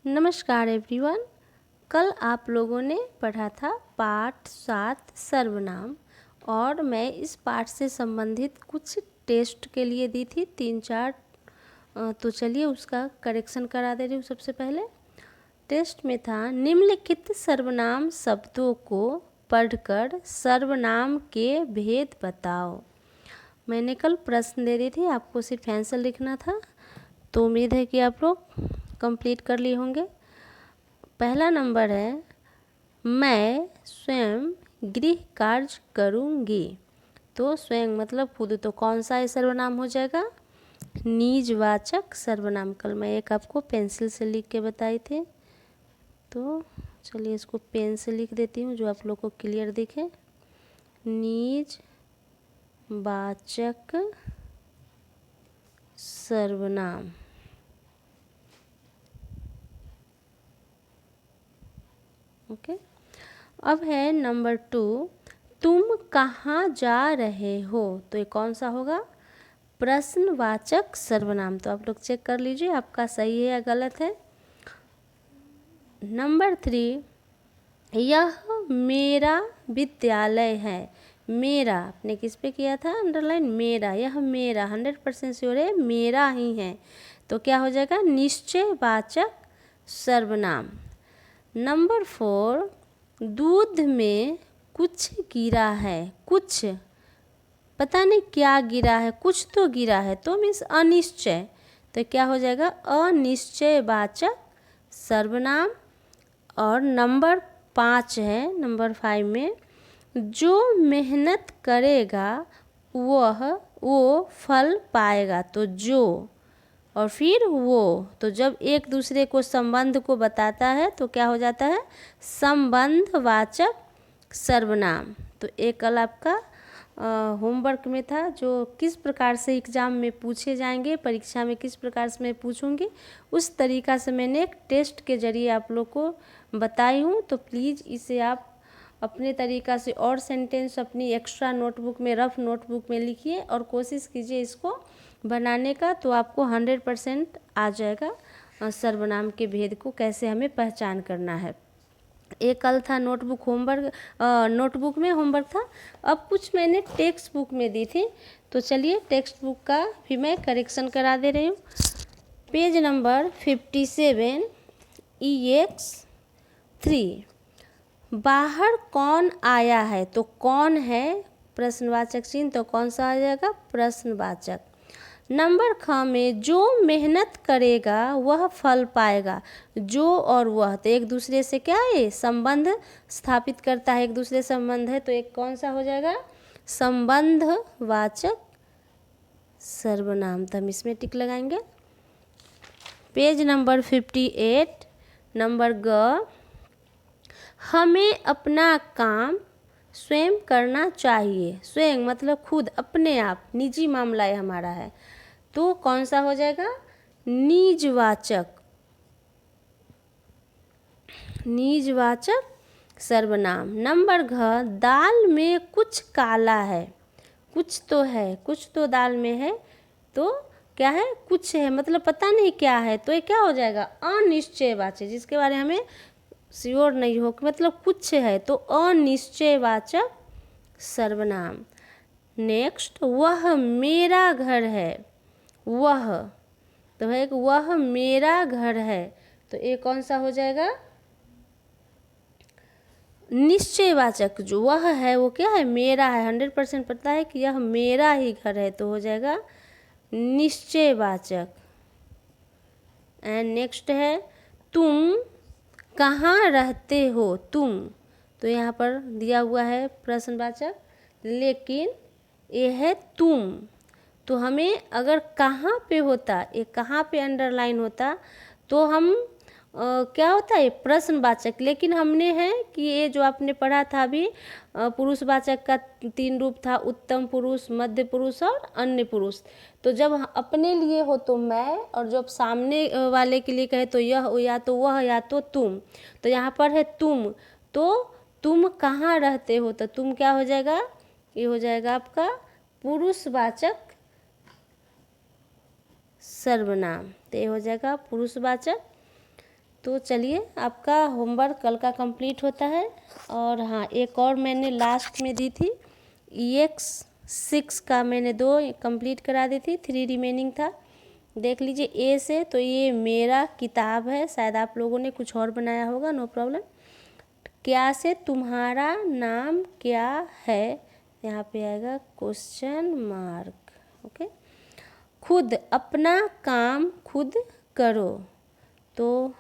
नमस्कार एवरीवन। कल आप लोगों ने पढ़ा था पाठ 7 सर्वनाम और मैं इस पाठ से संबंधित कुछ टेस्ट के लिए दी थी 3-4। तो चलिए उसका करेक्शन करा दे रही हूँ। सबसे पहले टेस्ट में था निम्नलिखित सर्वनाम शब्दों को पढ़कर सर्वनाम के भेद बताओ। मैंने कल प्रश्न दे दी थी, आपको सिर्फ आंसर लिखना था। तो उम्मीद है कि आप लोग कंप्लीट कर लिए होंगे। पहला नंबर है मैं स्वयं गृह कार्य करूँगी। तो स्वयं मतलब खुद, तो कौन सा सर्वनाम हो जाएगा? निजवाचक सर्वनाम। कल मैं एक आपको पेंसिल से लिख के बताई थी, तो चलिए इसको पेन से लिख देती हूँ जो आप लोग को क्लियर दिखे। निजवाचक सर्वनाम। ओके। अब है नंबर 2, तुम कहाँ जा रहे हो। तो ये कौन सा होगा? प्रश्नवाचक सर्वनाम। तो आप लोग चेक कर लीजिए आपका सही है या गलत है। नंबर 3, यह मेरा विद्यालय है। मेरा आपने किस पे किया था अंडरलाइन? मेरा। यह मेरा 100% श्योर है, मेरा ही है। तो क्या हो जाएगा? निश्चयवाचक सर्वनाम। नंबर 4, दूध में कुछ गिरा है। कुछ पता नहीं क्या गिरा है, कुछ तो गिरा है, तो मीन्स अनिश्चय। तो क्या हो जाएगा? अनिश्चयवाचक सर्वनाम। और नंबर 5 है, नंबर 5 में जो मेहनत करेगा वो फल पाएगा। तो जो और फिर वो, तो जब एक दूसरे को संबंध को बताता है तो क्या हो जाता है? संबंधवाचक सर्वनाम। तो एक कल आपका होमवर्क में था जो किस प्रकार से एग्ज़ाम में पूछे जाएंगे, परीक्षा में किस प्रकार से मैं पूछूंगी, उस तरीक़ा से मैंने एक टेस्ट के ज़रिए आप लोग को बताई हूँ। तो प्लीज़ इसे आप अपने तरीक़ा से और सेंटेंस अपनी एक्स्ट्रा नोटबुक में, रफ नोटबुक में लिखिए और कोशिश कीजिए इसको बनाने का। तो आपको 100% आ जाएगा सर्वनाम के भेद को कैसे हमें पहचान करना है। एक कल था नोटबुक होमवर्क, नोटबुक में होमवर्क था। अब कुछ मैंने टेक्स्ट बुक में दी थी, तो चलिए टेक्स्ट बुक का भी मैं करेक्शन करा दे रही हूँ। पेज नंबर 57 EX3, बाहर कौन आया है। तो कौन है प्रश्नवाचक चिन्ह, तो कौन सा आ जाएगा? प्रश्नवाचक। नंबर ख में जो मेहनत करेगा वह फल पाएगा। जो और वह, तो एक दूसरे से क्या है? संबंध स्थापित करता है, एक दूसरे संबंध है, तो एक कौन सा हो जाएगा? संबंधवाचक सर्वनाम। तो हम इसमें टिक लगाएंगे। पेज नंबर 58 नंबर ग, हमें अपना काम स्वयं करना चाहिए। स्वयं मतलब खुद, अपने आप, निजी मामला है हमारा है, तो कौन सा हो जाएगा? निजवाचक। निजवाचक सर्वनाम। नंबर घ, दाल में कुछ काला है। कुछ तो है, कुछ तो दाल में है, तो क्या है? कुछ है, मतलब पता नहीं क्या है, तो ये क्या हो जाएगा? अनिश्चयवाचक, जिसके बारे में हमें श्योर नहीं हो, मतलब कुछ है, तो अनिश्चयवाचक सर्वनाम। नेक्स्ट, वह मेरा घर है। वह, तो है वह मेरा घर है, तो ये कौन सा हो जाएगा? निश्चयवाचक। जो वह है वो क्या है? मेरा है, 100% पता है कि यह मेरा ही घर है, तो हो जाएगा निश्चयवाचक। एंड नेक्स्ट है तुम कहाँ रहते हो। तुम, तो यहाँ पर दिया हुआ है प्रश्नवाचक, लेकिन ये है तुम। तो हमें अगर कहाँ पे होता, ये कहाँ पे अंडरलाइन होता, तो हम क्या होता है? प्रश्नवाचक। लेकिन हमने है कि ये जो आपने पढ़ा था अभी, पुरुषवाचक का 3 रूप था, उत्तम पुरुष, मध्य पुरुष और अन्य पुरुष। तो जब अपने लिए हो तो मैं, और जब सामने वाले के लिए कहे तो यह, या तो वह, या तो तुम। तो यहाँ पर है तुम, तो तुम कहाँ रहते हो, तो तुम क्या हो जाएगा? ये हो जाएगा आपका पुरुषवाचक सर्वनाम। तो ये हो जाएगा पुरुषवाचक। तो चलिए, आपका होमवर्क कल का कंप्लीट होता है। और हाँ, एक और मैंने लास्ट में दी थी, EX6 का मैंने 2 कंप्लीट करा दी थी, 3 रिमेनिंग था। देख लीजिए ए से, तो ये मेरा किताब है, शायद आप लोगों ने कुछ और बनाया होगा, नो प्रॉब्लम। क्या से तुम्हारा नाम क्या है, यहाँ पे आएगा क्वेश्चन मार्क। ओके। खुद अपना काम खुद करो, तो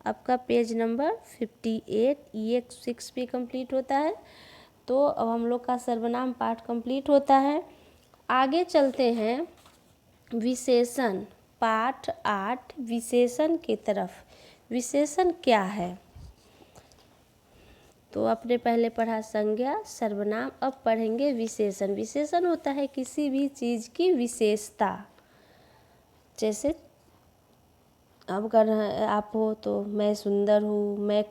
आपका पेज नंबर 58 EX6 भी कंप्लीट होता है। तो अब हम लोग का सर्वनाम पाठ कंप्लीट होता है। आगे चलते हैं विशेषण, पाठ 8 विशेषण की तरफ। विशेषण क्या है? तो आपने पहले पढ़ा संज्ञा, सर्वनाम, अब पढ़ेंगे विशेषण। विशेषण होता है किसी भी चीज़ की विशेषता। जैसे अब अगर आप हो तो मैं सुंदर हूँ, मैं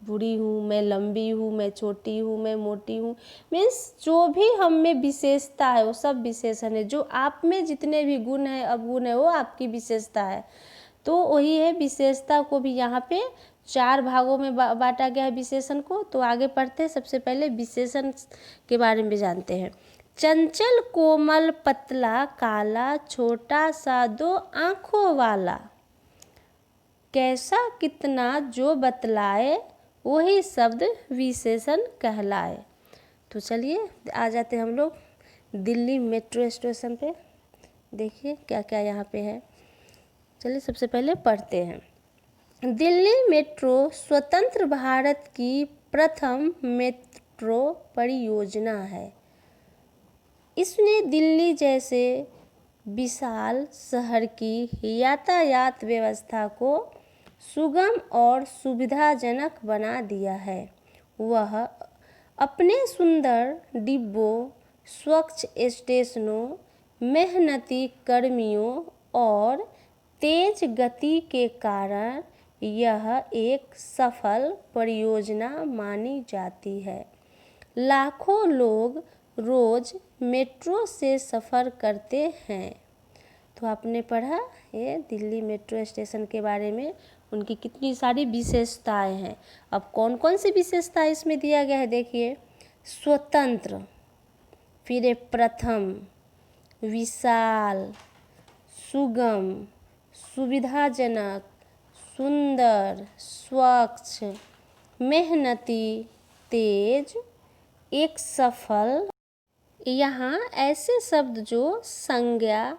बूढ़ी हूँ, मैं लंबी हूँ, मैं छोटी हूँ, मैं मोटी हूँ, मीन्स जो भी हम में विशेषता है वो सब विशेषण है। जो आप में जितने भी गुण है, अवगुण है, वो आपकी विशेषता है। तो वही है, विशेषता को भी यहाँ पे 4 भागों में बांटा गया है विशेषण को। तो आगे पढ़ते हैं। सबसे पहले विशेषण के बारे में जानते हैं। चंचल, कोमल, पतला, काला, छोटा सा, 2 आँखों वाला, कैसा, कितना, जो बतलाए, वही शब्द विशेषण कहलाए। तो चलिए आ जाते हैं हम लोग दिल्ली मेट्रो स्टेशन पे। देखिए क्या क्या यहाँ पे है। चलिए सबसे पहले पढ़ते हैं। दिल्ली मेट्रो स्वतंत्र भारत की प्रथम मेट्रो परियोजना है। इसने दिल्ली जैसे विशाल शहर की यातायात व्यवस्था को सुगम और सुविधाजनक बना दिया है। वह अपने सुंदर डिब्बों, स्वच्छ स्टेशनों, मेहनती कर्मियों और तेज गति के कारण यह एक सफल परियोजना मानी जाती है। लाखों लोग रोज मेट्रो से सफ़र करते हैं। तो आपने पढ़ा ये दिल्ली मेट्रो स्टेशन के बारे में, उनकी कितनी सारी विशेषताएं हैं। अब कौन कौन सी विशेषताएं इसमें दिया गया है, देखिए। स्वतंत्र, फिर प्रथम, विशाल, सुगम, सुविधाजनक, सुंदर, स्वच्छ, मेहनती, तेज, एक सफल। यहाँ ऐसे शब्द जो संज्ञा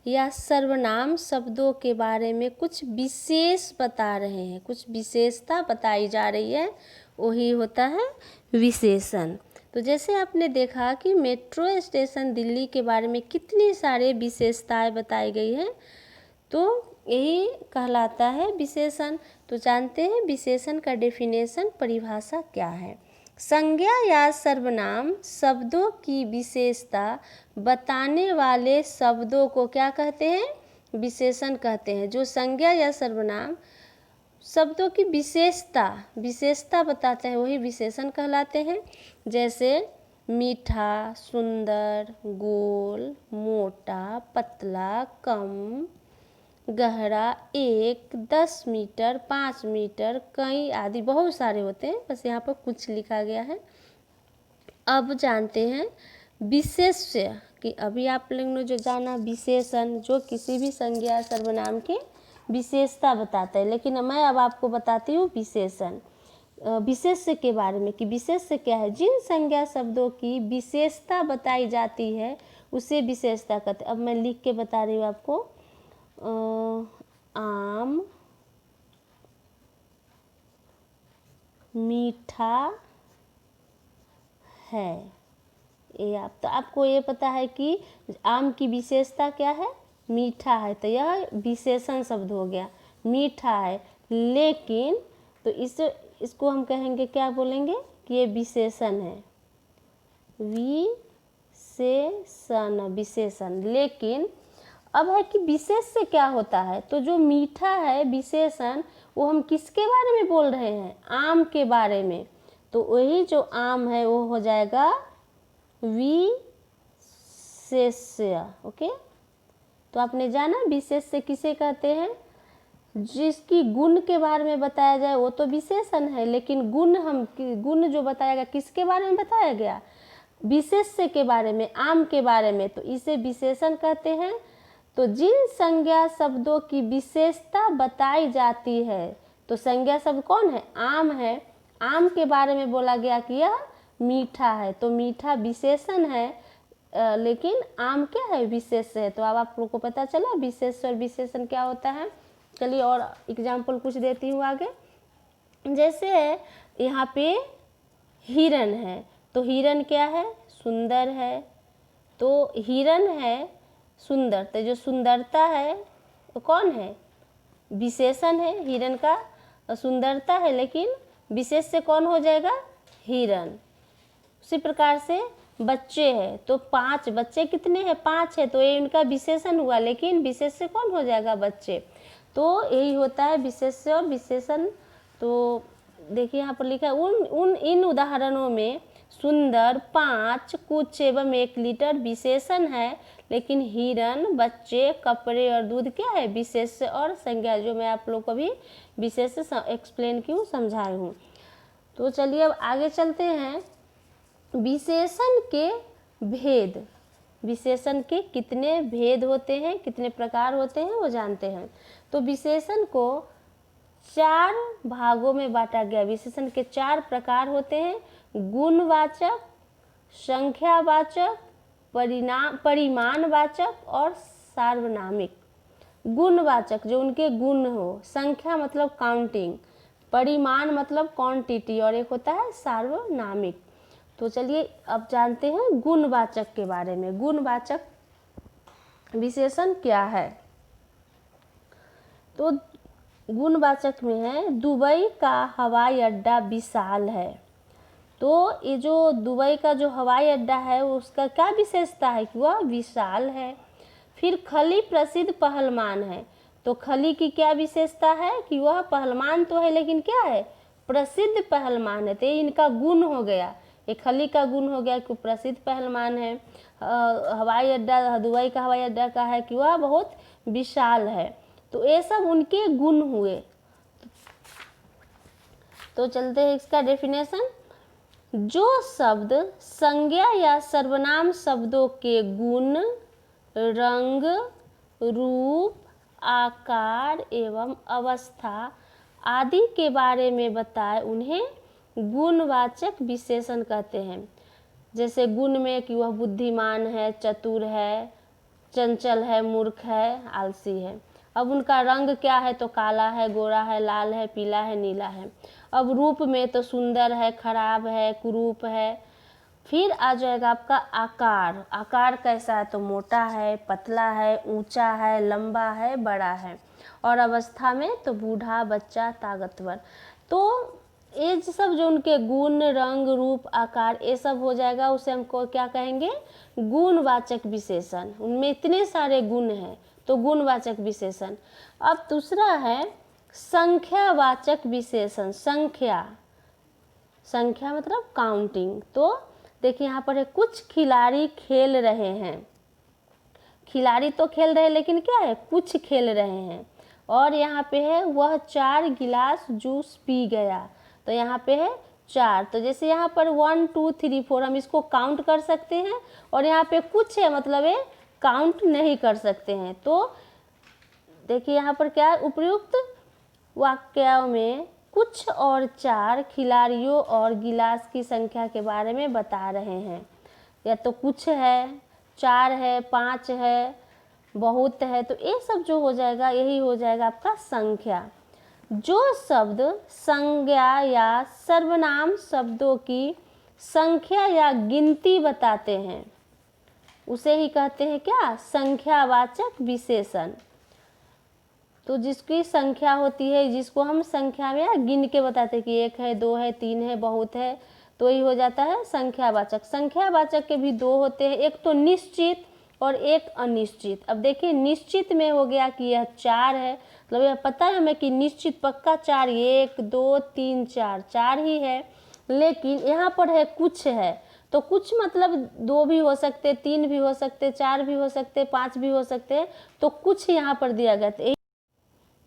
या सर्वनाम शब्दों के बारे में कुछ विशेष बता रहे हैं, कुछ विशेषता बताई जा रही है, वही होता है विशेषण। तो जैसे आपने देखा कि मेट्रो स्टेशन दिल्ली के बारे में कितनी सारे विशेषताएं बताई गई हैं, तो यही कहलाता है विशेषण। तो जानते हैं विशेषण का डेफिनेशन, परिभाषा क्या है। संज्ञा या सर्वनाम शब्दों की विशेषता बताने वाले शब्दों को क्या कहते हैं? विशेषण कहते हैं। जो संज्ञा या सर्वनाम शब्दों की विशेषता बताते हैं, वही विशेषण कहलाते हैं। जैसे मीठा, सुंदर, गोल, मोटा, पतला, कम, गहरा, 1, 10 मीटर, 5 मीटर, कई आदि बहुत सारे होते हैं, बस यहाँ पर कुछ लिखा गया है। अब जानते हैं विशेष्य कि अभी आप लोगों ने जो जाना विशेषण, जो किसी भी संज्ञा सर्वनाम की विशेषता बताता है, लेकिन मैं अब आपको बताती हूँ विशेषण, विशेष्य के बारे में कि विशेष्य क्या है। जिन संज्ञा शब्दों की विशेषता बताई जाती है उसे विशेषता कहते हैं। अब मैं लिख के बता रही हूँ आपको। आम, मीठा है, ये आप तो आपको ये पता है कि आम की विशेषता क्या है? मीठा है, तो यह विशेषण शब्द हो गया, मीठा है। लेकिन तो इसको हम कहेंगे, क्या बोलेंगे कि ये विशेषण है, विशेषण। लेकिन अब है कि विशेष से क्या होता है, तो जो मीठा है विशेषण, वो हम किसके बारे में बोल रहे हैं? आम के बारे में। तो वही जो आम है वो हो जाएगा विशेष्य। ओके, तो आपने जाना विशेष्य किसे कहते हैं? जिसकी गुण के बारे में बताया जाए वो तो विशेषण है, लेकिन गुण जो बताया गया किसके बारे में बताया गया, विशेष्य के बारे में, आम के बारे में, तो इसे विशेषण कहते हैं। तो जिन संज्ञा शब्दों की विशेषता बताई जाती है, तो संज्ञा शब्द कौन है, आम है। आम के बारे में बोला गया कि यह मीठा है, तो मीठा विशेषण है, लेकिन आम क्या है, विशेष है। तो अब आप लोग को पता चला विशेष और विशेषण क्या होता है। चलिए और एग्जाम्पल कुछ देती हूँ आगे। जैसे यहाँ पे हिरन है, तो हिरन क्या है, सुंदर है। तो हिरन है सुंदर, तो जो सुंदरता है वो कौन है, विशेषण है। हिरन का सुंदरता है, लेकिन विशेष से कौन हो जाएगा, हिरन। उसी प्रकार से बच्चे हैं, तो 5 बच्चे कितने हैं, 5 है, तो ये इनका विशेषण हुआ, लेकिन विशेष से कौन हो जाएगा, बच्चे। तो यही होता है विशेष से और विशेषण। तो देखिए यहाँ पर लिखा है इन उदाहरणों में सुंदर, 5, कुछ एवं 1 लीटर विशेषण है, लेकिन हिरन, बच्चे, कपड़े और दूध क्या है, विशेष और संज्ञा, जो मैं आप लोग को भी विशेष एक्सप्लेन की हूँ, समझाई हूँ। तो चलिए अब आगे चलते हैं। विशेषण के भेद, विशेषण के कितने भेद होते हैं, कितने प्रकार होते हैं वो जानते हैं। तो विशेषण को 4 भागों में बांटा गया। विशेषण के 4 प्रकार होते हैं, गुणवाचक, संख्यावाचक, परिमाणवाचक और सार्वनामिक। गुणवाचक जो उनके गुण हो, संख्या मतलब काउंटिंग, परिमाण मतलब क्वांटिटी, और एक होता है सार्वनामिक। तो चलिए अब जानते हैं गुणवाचक के बारे में। गुणवाचक विशेषण क्या है, तो गुणवाचक में है दुबई का हवाई अड्डा विशाल है। तो ये जो दुबई का जो हवाई अड्डा है उसका क्या विशेषता है कि वह विशाल है। फिर खली प्रसिद्ध पहलवान है, तो खली की क्या विशेषता है कि वह पहलवान तो है, लेकिन क्या है, प्रसिद्ध पहलवान है। तो ये इनका गुण हो गया, ये खली का गुण हो गया कि प्रसिद्ध पहलवान है। हवाई अड्डा दुबई का हवाई अड्डा का है कि वह बहुत विशाल है। तो ये सब उनके गुण हुए। तो चलते हैं इसका डेफिनेशन। जो शब्द संज्ञा या सर्वनाम शब्दों के गुण, रंग, रूप, आकार एवं अवस्था आदि के बारे में बताए उन्हें गुणवाचक विशेषण कहते हैं। जैसे गुण में कि वह बुद्धिमान है, चतुर है, चंचल है, मूर्ख है, आलसी है। अब उनका रंग क्या है, तो काला है, गोरा है, लाल है, पीला है, नीला है। अब रूप में तो सुंदर है, खराब है, कुरूप है। फिर आ जाएगा आपका आकार, आकार कैसा है, तो मोटा है, पतला है, ऊंचा है, लंबा है, बड़ा है। और अवस्था में तो बूढ़ा, बच्चा, ताकतवर। तो ये सब जो उनके गुण, रंग, रूप, आकार ये सब हो जाएगा, उसे हमको क्या कहेंगे, गुणवाचक विशेषण। उनमें इतने सारे गुण हैं तो गुणवाचक विशेषण। अब दूसरा है संख्यावाचक विशेषण। संख्या मतलब काउंटिंग। तो देखिए यहाँ पर है कुछ खिलाड़ी खेल रहे हैं, खिलाड़ी तो खेल रहे हैं लेकिन क्या है, कुछ खेल रहे हैं। और यहाँ पे है वह 4 गिलास जूस पी गया, तो यहाँ पे है 4। तो जैसे यहाँ पर 1 2 3 4 हम इसको काउंट कर सकते हैं, और यहाँ पे कुछ है मतलब ये काउंट नहीं कर सकते हैं। तो देखिए यहाँ पर क्या है, उपयुक्त वाक्यों में कुछ और 4 खिलाड़ियों और गिलास की संख्या के बारे में बता रहे हैं। या तो कुछ है, 4 है, 5 है, बहुत है, तो ये सब जो हो जाएगा यही हो जाएगा आपका संख्या। जो शब्द संज्ञा या सर्वनाम शब्दों की संख्या या गिनती बताते हैं उसे ही कहते हैं क्या, संख्यावाचक विशेषण। तो जिसकी संख्या होती है, जिसको हम संख्या में गिन के बताते हैं कि 1 है, 2 है, 3 है, बहुत है, तो ये हो जाता है संख्यावाचक। संख्यावाचक के भी 2 होते हैं, एक तो निश्चित और एक अनिश्चित। अब देखिए निश्चित में हो गया कि यह 4 है, मतलब यह पता है हमें कि निश्चित पक्का 4, 1 2 3 4 4 ही है। लेकिन यहाँ पर है कुछ है, तो कुछ मतलब 2 भी हो सकते, 3 भी हो सकते, 4 भी हो सकते, 5 भी हो सकते, तो कुछ यहाँ पर दिया गया।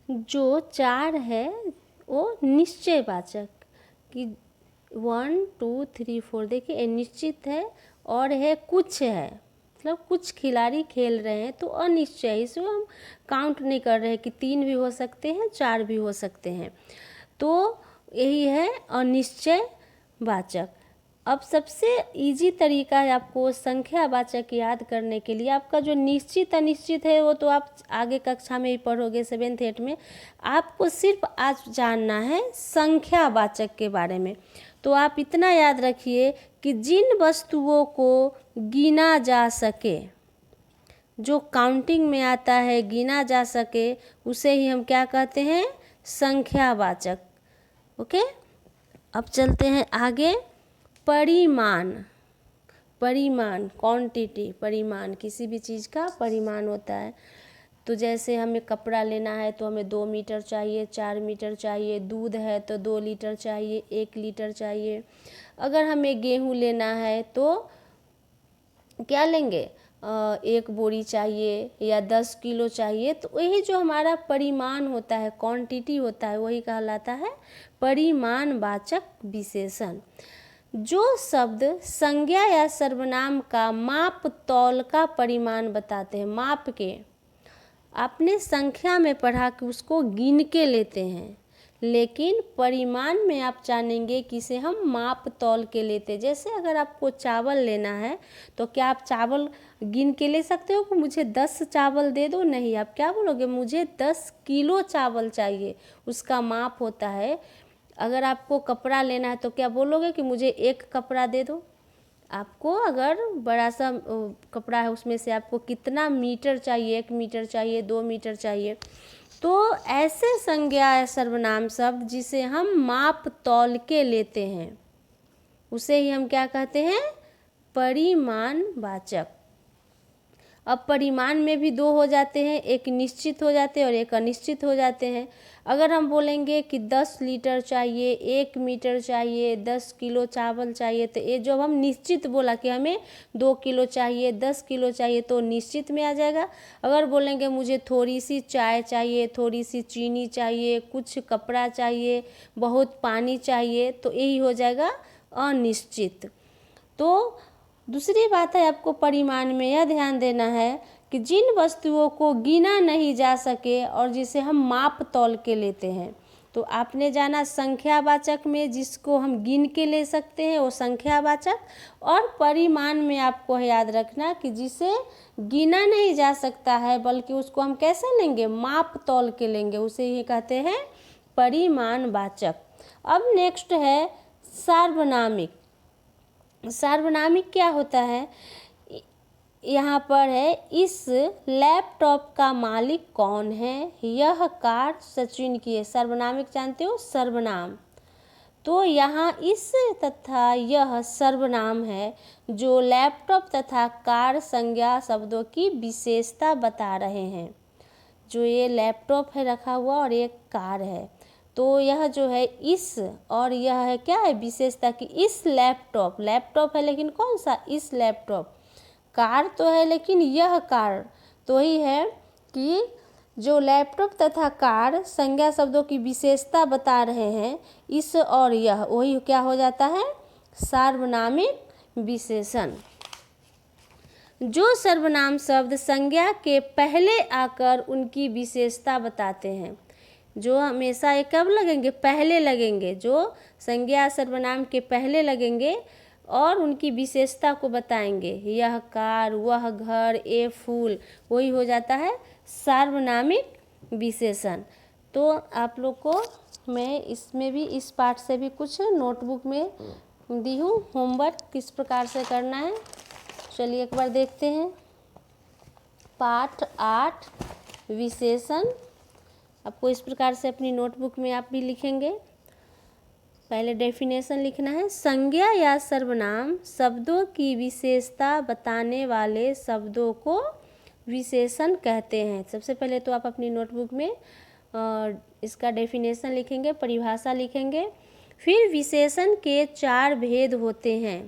जो 4 है वो निश्चयवाचक कि 1 2 3 4 देखिए ये निश्चित है और है कुछ है, मतलब कुछ खिलाड़ी खेल रहे हैं तो अनिश्चय है, इसको हम काउंट नहीं कर रहे हैं कि 3 भी हो सकते हैं 4 भी हो सकते हैं, तो यही है अनिश्चयवाचक। अब सबसे इजी तरीका है आपको संख्यावाचक याद करने के लिए, आपका जो निश्चित अनिश्चित है वो तो आप आगे कक्षा में ही पढ़ोगे 7th 8th में, आपको सिर्फ आज जानना है संख्यावाचक के बारे में। तो आप इतना याद रखिए कि जिन वस्तुओं को गिना जा सके, जो काउंटिंग में आता है, गिना जा सके, उसे ही हम क्या कहते हैं, संख्यावाचक। ओके, अब चलते हैं आगे। परिमाण, परिमाण क्वांटिटी, परिमाण किसी भी चीज़ का परिमाण होता है। तो जैसे हमें कपड़ा लेना है तो हमें 2 मीटर चाहिए, 4 मीटर चाहिए, दूध है तो 2 लीटर चाहिए, 1 लीटर चाहिए। अगर हमें गेहूँ लेना है तो क्या लेंगे, 1 बोरी चाहिए या 10 किलो चाहिए। तो यही जो हमारा परिमाण होता है, क्वांटिटी होता है, वही कहलाता है परिमाणवाचक विशेषण। जो शब्द संज्ञा या सर्वनाम का माप तौल का परिमाण बताते हैं, माप के, आपने संख्या में पढ़ा कि उसको गिन के लेते हैं, लेकिन परिमाण में आप जानेंगे कि इसे हम माप तौल के लेते हैं। जैसे अगर आपको चावल लेना है तो क्या आप चावल गिन के ले सकते हो कि मुझे 10 चावल दे दो, नहीं, आप क्या बोलोगे, मुझे 10 किलो चावल चाहिए, उसका माप होता है। अगर आपको कपड़ा लेना है तो क्या बोलोगे कि मुझे 1 कपड़ा दे दो। आपको अगर बड़ा सा कपड़ा है उसमें से आपको कितना मीटर चाहिए, 1 मीटर चाहिए, 2 मीटर चाहिए। तो ऐसे संज्ञा या सर्वनाम शब्द जिसे हम माप तौल के लेते हैं, उसे ही हम क्या कहते हैं, परिमाणवाचक। अब परिमाण में भी 2 हो जाते हैं, एक निश्चित हो जाते हैं और एक अनिश्चित हो जाते हैं। अगर हम बोलेंगे कि 10 लीटर चाहिए, 1 मीटर चाहिए, 10 किलो चावल चाहिए, तो ये जो हम निश्चित बोला कि हमें 2 किलो चाहिए, 10 किलो चाहिए, तो निश्चित में आ जाएगा। अगर बोलेंगे मुझे थोड़ी सी चाय चाहिए, थोड़ी सी चीनी चाहिए, कुछ कपड़ा चाहिए, बहुत पानी चाहिए, तो यही हो जाएगा अनिश्चित। तो दूसरी बात है, आपको परिमाण में यह ध्यान देना है कि जिन वस्तुओं को गिना नहीं जा सके और जिसे हम माप तौल के लेते हैं, तो आपने जाना संख्यावाचक में जिसको हम गिन के ले सकते हैं वो संख्यावाचक, और परिमाण में आपको याद रखना कि जिसे गिना नहीं जा सकता है बल्कि उसको हम कैसे लेंगे, माप तौल के लेंगे, उसे ही कहते हैं परिमाणवाचक। अब नेक्स्ट है सार्वनामिक। सार्वनामिक क्या होता है, यहाँ पर है, इस लैपटॉप का मालिक कौन है, यह कार सचिन की है। सर्वनामिक जानते हो, सर्वनाम। तो यहाँ इस तथा यह सर्वनाम है जो लैपटॉप तथा कार संज्ञा शब्दों की विशेषता बता रहे हैं। जो ये लैपटॉप है रखा हुआ और एक कार है, तो यह जो है इस, और यह है क्या है, विशेषता कि इस लैपटॉप, लैपटॉप है लेकिन कौन सा, इस लैपटॉप, कार तो है लेकिन यह कार, तो ही है कि जो लैपटॉप तथा कार संज्ञा शब्दों की विशेषता बता रहे हैं, इस और यह, वही क्या हो जाता है, सार्वनामिक विशेषण। जो सर्वनाम शब्द संज्ञा के पहले आकर उनकी विशेषता बताते हैं, जो हमेशा ये कब लगेंगे, पहले लगेंगे, जो संज्ञा सर्वनाम के पहले लगेंगे और उनकी विशेषता को बताएंगे, यह कार, वह घर, ये फूल, वही हो जाता है सार्वनामिक विशेषण। तो आप लोग को मैं इसमें भी, इस पाठ से भी कुछ नोटबुक में दी हूँ, होमवर्क किस प्रकार से करना है। चलिए एक बार देखते हैं। पाठ 8 विशेषण, आपको इस प्रकार से अपनी नोटबुक में आप भी लिखेंगे। पहले डेफिनेशन लिखना है, संज्ञा या सर्वनाम शब्दों की विशेषता बताने वाले शब्दों को विशेषण कहते हैं। सबसे पहले तो आप अपनी नोटबुक में इसका डेफिनेशन लिखेंगे, परिभाषा लिखेंगे। फिर विशेषण के 4 भेद होते हैं।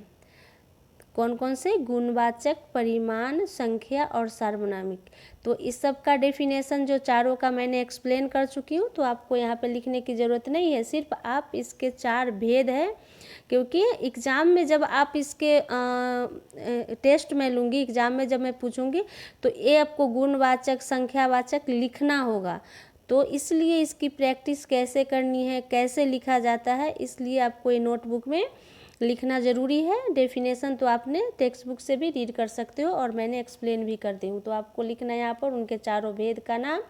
कौन कौन से? गुणवाचक, परिमाण, संख्या और सार्वनामिक। तो इस सब का डेफिनेशन जो चारों का मैंने एक्सप्लेन कर चुकी हूँ, तो आपको यहाँ पे लिखने की ज़रूरत नहीं है, सिर्फ आप इसके 4 भेद हैं, क्योंकि एग्ज़ाम में जब आप इसके टेस्ट में लूँगी, एग्ज़ाम में जब मैं पूछूँगी, तो ये आपको गुणवाचक, संख्यावाचक लिखना होगा। तो इसलिए इसकी प्रैक्टिस कैसे करनी है, कैसे लिखा जाता है, इसलिए आपको ये नोटबुक में लिखना ज़रूरी है। डेफिनेशन तो आपने टेक्स्ट बुक से भी रीड कर सकते हो और मैंने एक्सप्लेन भी कर दी हूँ। तो आपको लिखना है यहाँ पर उनके चारों भेद का नाम।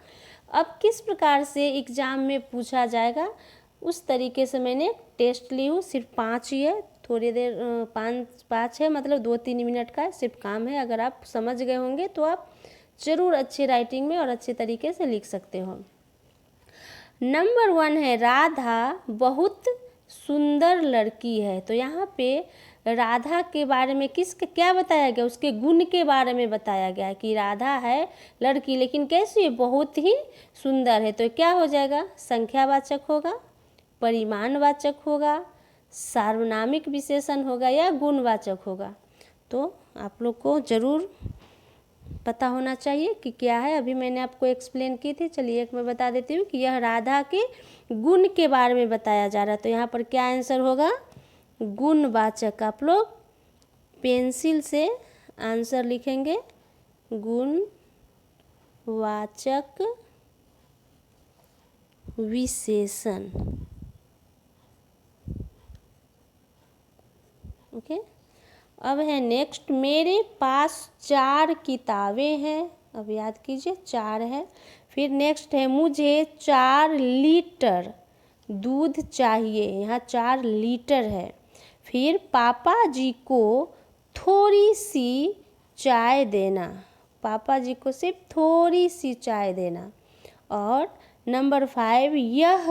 अब किस प्रकार से एग्ज़ाम में पूछा जाएगा, उस तरीके से मैंने टेस्ट ली हूँ। सिर्फ 5 ही है, थोड़ी देर 5 है, मतलब 2-3 मिनट का सिर्फ काम है। अगर आप समझ गए होंगे तो आप ज़रूर अच्छी राइटिंग में और अच्छे तरीके से लिख सकते हो। नंबर 1 है, राधा बहुत सुंदर लड़की है। तो यहाँ पे राधा के बारे में क्या बताया गया? उसके गुण के बारे में बताया गया है कि राधा है लड़की, लेकिन कैसी है? बहुत ही सुंदर है। तो क्या हो जाएगा? संख्यावाचक होगा, परिमाणवाचक होगा, सार्वनामिक विशेषण होगा या गुणवाचक होगा। तो आप लोग को ज़रूर पता होना चाहिए कि क्या है। अभी मैंने आपको एक्सप्लेन की थी, चलिए एक मैं बता देती हूँ कि यह राधा के गुण के बारे में बताया जा रहा है। तो यहाँ पर क्या आंसर होगा? गुणवाचक। आप लोग पेंसिल से आंसर लिखेंगे, गुणवाचक विशेषण। ओके, अब है नेक्स्ट, मेरे पास 4 किताबें हैं। अब याद कीजिए 4 है। फिर नेक्स्ट है, मुझे 4 लीटर दूध चाहिए। यहाँ 4 लीटर है। फिर पापा जी को थोड़ी सी चाय देना। पापा जी को सिर्फ थोड़ी सी चाय देना। और नंबर 5, यह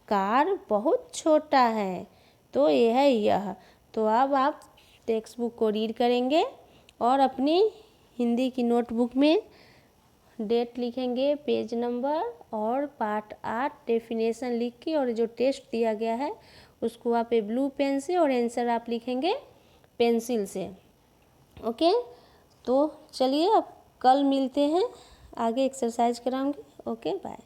कार बहुत छोटा है। तो यह है यह। तो अब आप टेक्स्ट बुक को रीड करेंगे और अपनी हिंदी की नोटबुक में डेट लिखेंगे, पेज नंबर और पार्ट 8 डेफिनेशन लिख के, और जो टेस्ट दिया गया है उसको आप ब्लू पेन से, और आंसर आप लिखेंगे पेंसिल से। ओके, तो चलिए अब कल मिलते हैं, आगे एक्सरसाइज कराऊंगी। Okay, bye.